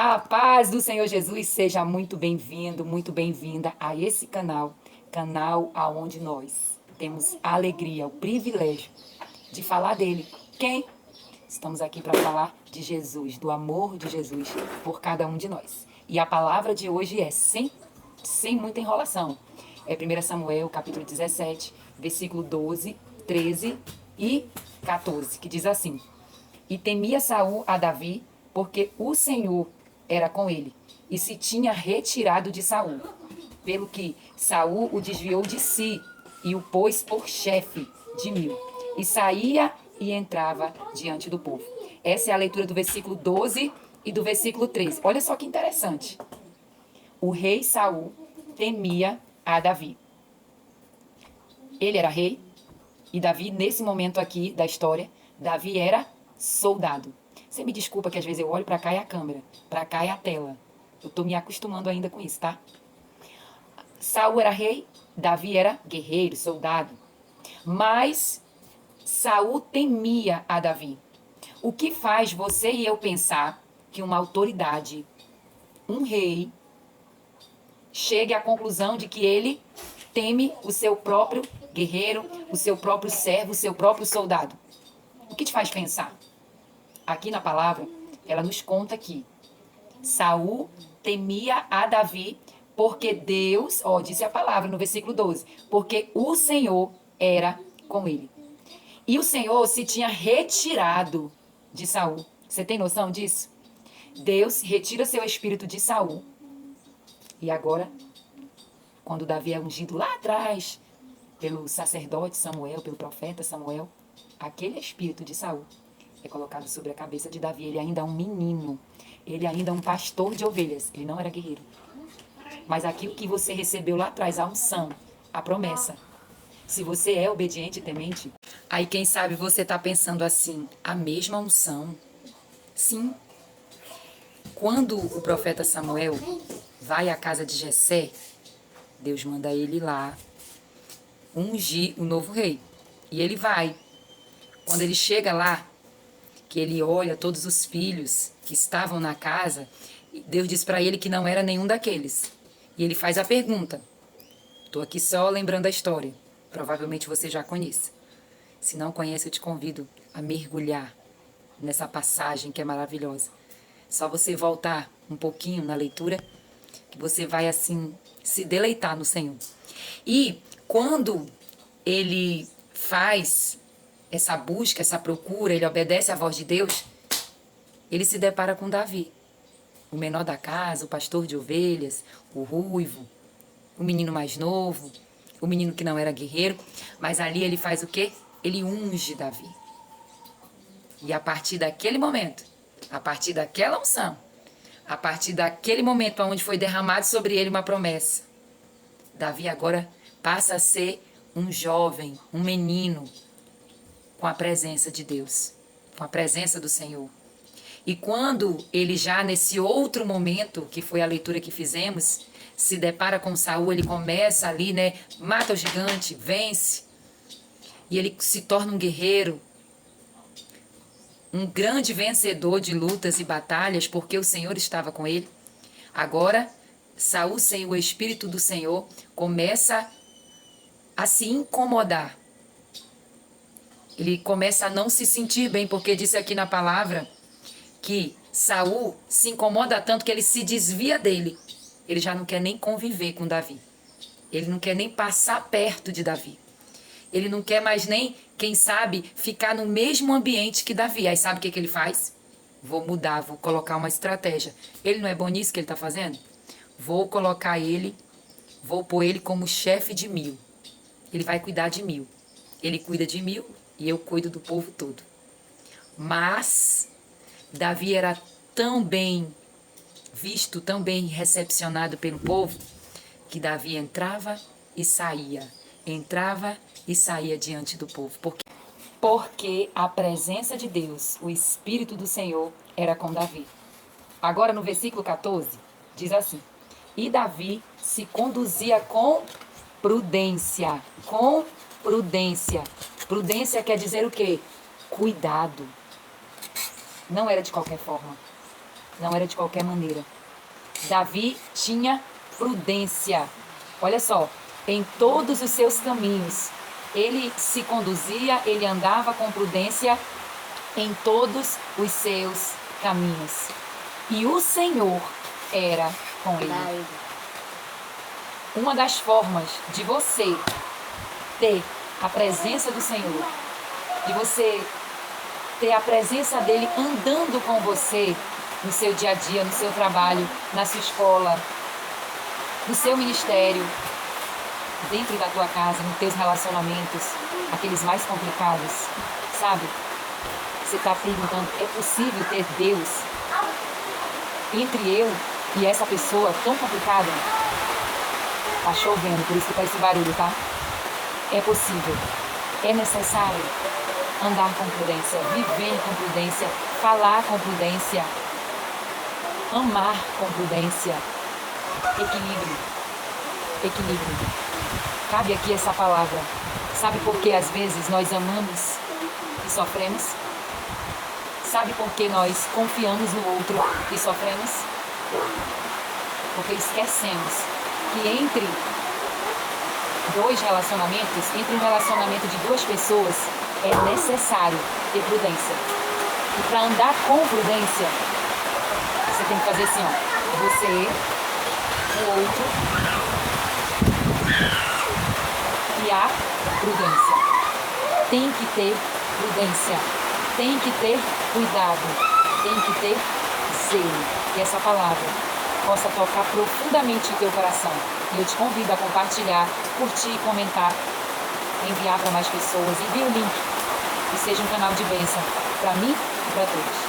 A paz do Senhor Jesus, seja muito bem-vindo, muito bem-vinda a esse canal aonde nós temos a alegria, o privilégio de falar dele. Quem? Estamos aqui para falar de Jesus, do amor de Jesus por cada um de nós. E a palavra de hoje é sem muita enrolação. É 1 Samuel, capítulo 17, versículo 12, 13 e 14, que diz assim: E temia Saul a Davi, porque o Senhor era com ele, e se tinha retirado de Saul, pelo que Saul o desviou de si, e o pôs por chefe de 1000, e saía e entrava diante do povo. Essa é a leitura do versículo 12 e do versículo 13. Olha só que interessante. O rei Saul temia a Davi. Ele era rei, e Davi, nesse momento aqui da história, Davi era soldado. Você me desculpa que às vezes eu olho para cá e a câmera, para cá e a tela. Eu tô me acostumando ainda com isso, tá? Saul era rei, Davi era guerreiro, soldado. Mas Saul temia a Davi. O que faz você e eu pensar que uma autoridade, um rei, chegue à conclusão de que ele teme o seu próprio guerreiro, o seu próprio servo, o seu próprio soldado? O que te faz pensar? Aqui na palavra, ela nos conta que Saul temia a Davi porque Deus, disse a palavra no versículo 12, porque o Senhor era com ele. E o Senhor se tinha retirado de Saul. Você tem noção disso? Deus retira seu espírito de Saul. E agora, quando Davi é ungido lá atrás, pelo sacerdote Samuel, pelo profeta Samuel, aquele espírito de Saul é colocado sobre a cabeça de Davi. Ele ainda é um menino. Ele ainda é um pastor de ovelhas. Ele não era guerreiro. Mas aquilo que você recebeu lá atrás, a unção, a promessa. Se você é obediente e temente, aí quem sabe você está pensando assim, a mesma unção. Sim. Quando o profeta Samuel vai à casa de Jessé, Deus manda ele lá ungir o novo rei. E ele vai. Quando ele chega lá, que ele olha todos os filhos que estavam na casa, Deus diz para ele que não era nenhum daqueles. E ele faz a pergunta. Estou aqui só lembrando a história. Provavelmente você já conhece. Se não conhece, eu te convido a mergulhar nessa passagem que é maravilhosa. Só você voltar um pouquinho na leitura, que você vai assim se deleitar no Senhor. E quando ele faz essa busca, essa procura, ele obedece à voz de Deus, ele se depara com Davi, o menor da casa, o pastor de ovelhas, o ruivo, o menino mais novo, o menino que não era guerreiro, mas ali ele faz o quê? Ele unge Davi. E a partir daquele momento, a partir daquela unção, a partir daquele momento onde foi derramado sobre ele uma promessa, Davi agora passa a ser um jovem, um menino, com a presença de Deus, com a presença do Senhor. E quando ele já nesse outro momento, que foi a leitura que fizemos, se depara com Saul, ele começa ali, mata o gigante, vence. E ele se torna um guerreiro, um grande vencedor de lutas e batalhas, porque o Senhor estava com ele. Agora, Saul, sem o Espírito do Senhor, começa a se incomodar. Ele começa a não se sentir bem, porque disse aqui na palavra que Saul se incomoda tanto que ele se desvia dele. Ele já não quer nem conviver com Davi. Ele não quer nem passar perto de Davi. Ele não quer mais nem, quem sabe, ficar no mesmo ambiente que Davi. Aí sabe o que ele faz? Vou mudar, vou colocar uma estratégia. Ele não é bom nisso que ele está fazendo? Vou colocar ele, vou pôr ele como chefe de 1000. Ele vai cuidar de 1000. Ele cuida de 1000 e eu cuido do povo todo. Mas Davi era tão bem visto, tão bem recepcionado pelo povo, que Davi entrava e saía diante do povo. Porque a presença de Deus, o Espírito do Senhor, era com Davi. Agora no versículo 14, diz assim: E Davi se conduzia com prudência. Com prudência. Prudência quer dizer o quê? Cuidado. Não era de qualquer forma. Não era de qualquer maneira. Davi tinha prudência. Olha só, em todos os seus caminhos. Ele se conduzia, ele andava com prudência em todos os seus caminhos. E o Senhor era com ele. Uma das formas de você ter a presença do Senhor, de você ter a presença dele andando com você no seu dia a dia, no seu trabalho, na sua escola, no seu ministério, dentro da tua casa, nos teus relacionamentos, aqueles mais complicados, sabe? Você está perguntando, é possível ter Deus entre eu e essa pessoa tão complicada? Tá chovendo, por isso que faz esse barulho, tá? É possível, é necessário andar com prudência, viver com prudência, falar com prudência, amar com prudência, equilíbrio, equilíbrio. Cabe aqui essa palavra. Sabe por que às vezes nós amamos e sofremos? Sabe por que nós confiamos no outro e sofremos? Porque esquecemos que entre dois relacionamentos, entre um relacionamento de duas pessoas, é necessário ter prudência. E para andar com prudência, você tem que fazer assim, ó. Você, o outro e a prudência. Tem que ter prudência. Tem que ter cuidado. Tem que ter zelo. E essa palavra possa tocar profundamente o teu coração. E eu te convido a compartilhar, curtir, comentar, enviar para mais pessoas. Envie o link e seja um canal de bênção para mim e para todos.